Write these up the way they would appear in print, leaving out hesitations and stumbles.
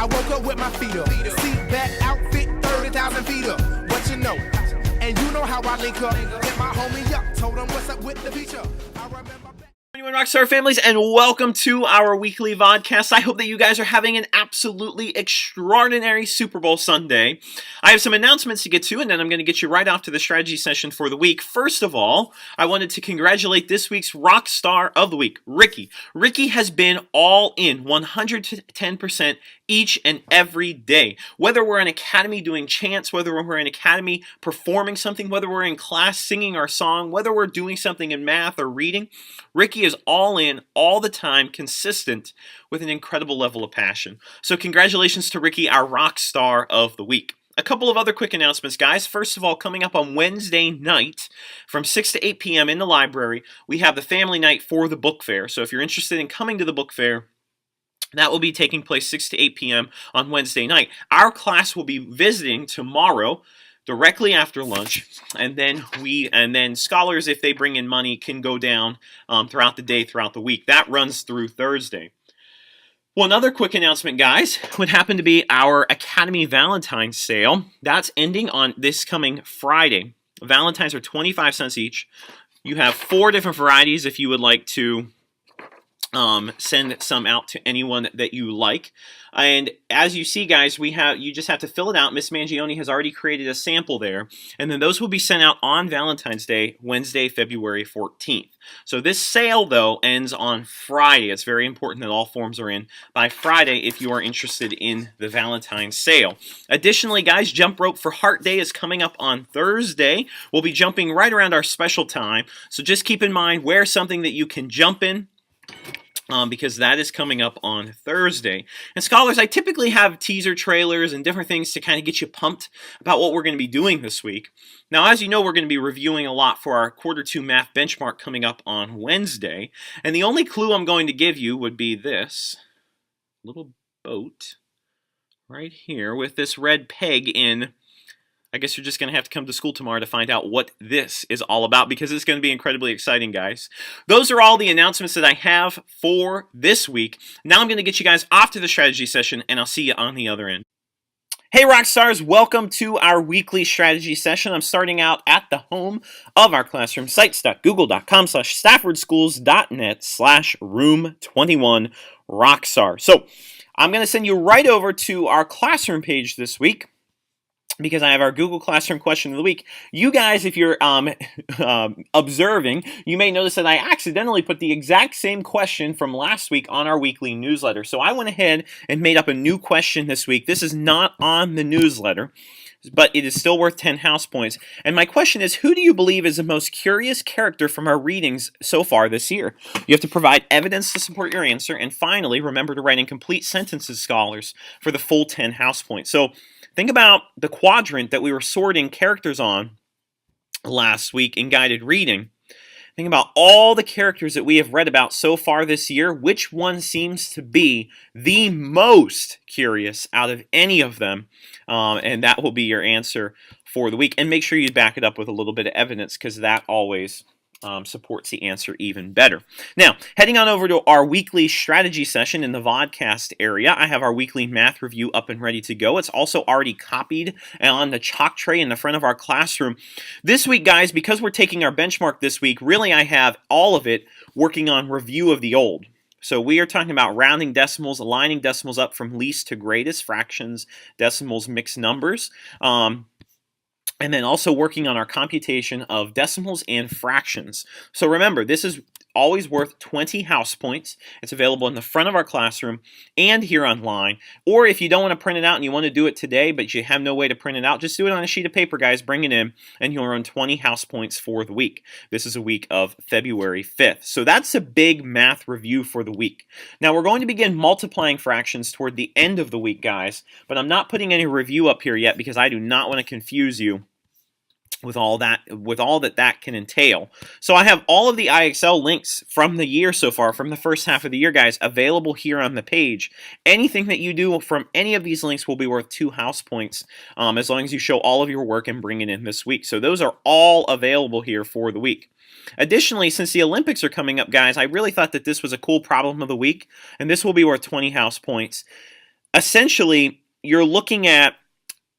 woke up with my feet up. Seat back outfit, 30,000 feet up. What you know? And you know how I link up. Get my homie up, told him what's up with the feature. I remember back. Rockstar families, and welcome to our weekly VODCAST. I hope that you guys are having an absolutely extraordinary Super Bowl Sunday. I have some announcements to get to, and then I'm going to get you right off to the strategy session for the week. First of all, I wanted to congratulate this week's rock star of the week, Ricky. Ricky has been all in, 110% each and every day. Whether we're in Academy doing chants, whether we're in Academy performing something, whether we're in class singing our song, whether we're doing something in math or reading, Ricky is all in, all the time, consistent, with an incredible level of passion. So congratulations to Ricky, our rock star of the week. A couple of other quick announcements, guys. First of all, coming up on Wednesday night from 6 to 8 p.m. in the library, we have the family night for the book fair. So if you're interested in coming to the book fair, that will be taking place 6 to 8 p.m. on Wednesday night. Our class will be visiting tomorrow, directly after lunch, and then scholars, if they bring in money, can go down throughout the day, throughout the week. That runs through Thursday. One other quick announcement, guys, would happen to be our Academy Valentine's sale. That's ending on this coming Friday. Valentines are 25 cents each. You have 4 different varieties if you would like to send some out to anyone that you like. And as you see, guys, you just have to fill it out. Miss Mangione has already created a sample there. And then those will be sent out on Valentine's Day, Wednesday, February 14th. So this sale, though, ends on Friday. It's very important that all forms are in by Friday if you are interested in the Valentine's sale. Additionally, guys, Jump Rope for Heart Day is coming up on Thursday. We'll be jumping right around our special time. So just keep in mind, wear something that you can jump in, because that is coming up on Thursday. And scholars, I typically have teaser trailers and different things to kind of get you pumped about what we're going to be doing this week. Now, as you know, we're going to be reviewing a lot for our Quarter 2 math benchmark coming up on Wednesday. And the only clue I'm going to give you would be this little boat right here with this red peg in. I guess you're just going to have to come to school tomorrow to find out what this is all about, because it's going to be incredibly exciting, guys. Those are all the announcements that I have for this week. Now I'm going to get you guys off to the strategy session, and I'll see you on the other end. Hey Rockstars, welcome to our weekly strategy session. I'm starting out at the home of our classroom, sites.google.com/staffordschools.net/room21rockstar. So I'm going to send you right over to our classroom page this week, because I have our Google Classroom question of the week. You guys, if you're observing, you may notice that I accidentally put the exact same question from last week on our weekly newsletter. So I went ahead and made up a new question this week. This is not on the newsletter, but it is still worth 10 house points. And my question is, who do you believe is the most curious character from our readings so far this year? You have to provide evidence to support your answer. And finally, remember to write in complete sentences, scholars, for the full 10 house points. So think about the quadrant that we were sorting characters on last week in guided reading. Think about all the characters that we have read about so far this year. Which one seems to be the most curious out of any of them? And that will be your answer for the week. And make sure you back it up with a little bit of evidence, because that always supports the answer even better. Now, heading on over to our weekly strategy session in the VODCAST area, I have our weekly math review up and ready to go. It's also already copied on the chalk tray in the front of our classroom. This week, guys, because we're taking our benchmark this week, really I have all of it working on review of the old. So we are talking about rounding decimals, aligning decimals up from least to greatest, fractions, decimals, mixed numbers. And then also working on our computation of decimals and fractions. So remember, this is always worth 20 house points. It's available in the front of our classroom and here online. Or if you don't want to print it out and you want to do it today, but you have no way to print it out, just do it on a sheet of paper, guys. Bring it in, and you'll earn 20 house points for the week. This is a week of February 5th. So that's a big math review for the week. Now, we're going to begin multiplying fractions toward the end of the week, guys. But I'm not putting any review up here yet, because I do not want to confuse you with all that can entail. So I have all of the IXL links from the year so far, from the first half of the year, guys, available here on the page. Anything that you do from any of these links will be worth 2 house points, as long as you show all of your work and bring it in this week. So those are all available here for the week. Additionally, since the Olympics are coming up, guys, I really thought that this was a cool problem of the week, and this will be worth 20 house points. essentially you're looking at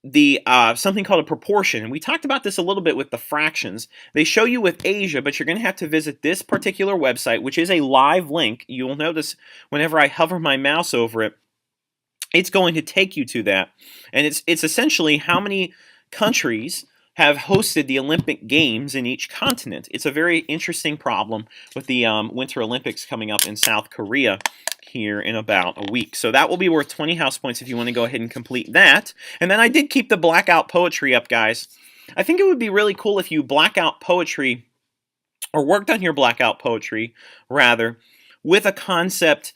the something called a proportion, and we talked about this a little bit with the fractions. They show you with Asia, but you're going to have to visit this particular website, which is a live link. You'll notice whenever I hover my mouse over it, it's going to take you to that, and it's essentially how many countries have hosted the Olympic Games in each continent. It's a very interesting problem with the Winter Olympics coming up in South Korea here in about a week. So that will be worth 20 house points if you want to go ahead and complete that. And then I did keep the blackout poetry up, guys. I think it would be really cool if you blackout poetry, or worked on your blackout poetry, rather, with a concept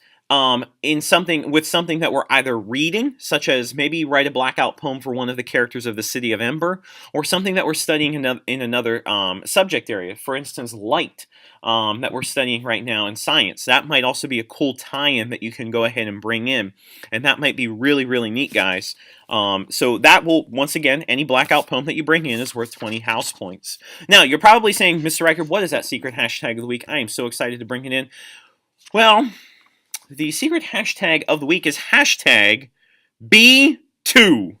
in something that we're either reading, such as maybe write a blackout poem for one of the characters of the City of Ember, or something that we're studying in another subject area. For instance, light, that we're studying right now in science. That might also be a cool tie-in that you can go ahead and bring in, and that might be really, really neat, guys. So that will, once again, any blackout poem that you bring in is worth 20 house points. Now, you're probably saying, Mr. Riker, what is that secret hashtag of the week? I am so excited to bring it in. Well, the secret hashtag of the week is hashtag B2.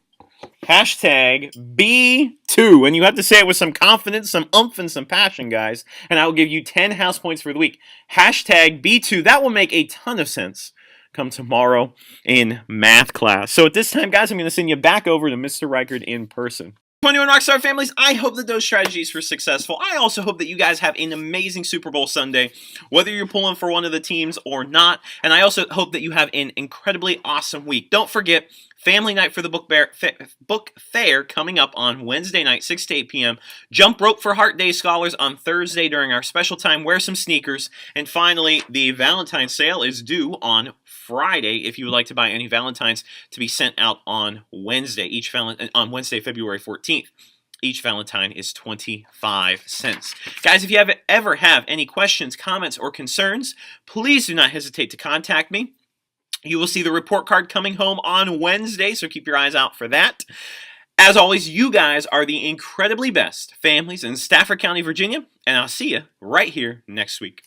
Hashtag B2. And you have to say it with some confidence, some oomph, and some passion, guys. And I will give you 10 house points for the week. Hashtag B2. That will make a ton of sense come tomorrow in math class. So at this time, guys, I'm going to send you back over to Mr. Reichard in person. 21 Rockstar families, I hope that those strategies were successful. I also hope that you guys have an amazing Super Bowl Sunday, whether you're pulling for one of the teams or not. And I also hope that you have an incredibly awesome week. Don't forget, family night for the book fair coming up on Wednesday night, 6 to 8 p.m. Jump rope for Heart Day scholars on Thursday during our special time. Wear some sneakers. And finally, the Valentine's sale is due on Friday if you would like to buy any Valentines to be sent out on Wednesday. On Wednesday, February 14th. Each Valentine is 25 cents. Guys, if you ever have any questions, comments, or concerns, please do not hesitate to contact me. You will see the report card coming home on Wednesday, so keep your eyes out for that. As always, you guys are the incredibly best families in Stafford County, Virginia, and I'll see you right here next week.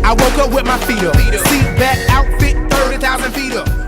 I woke up with my feet up. Seat back, outfit, 30,000 feet up.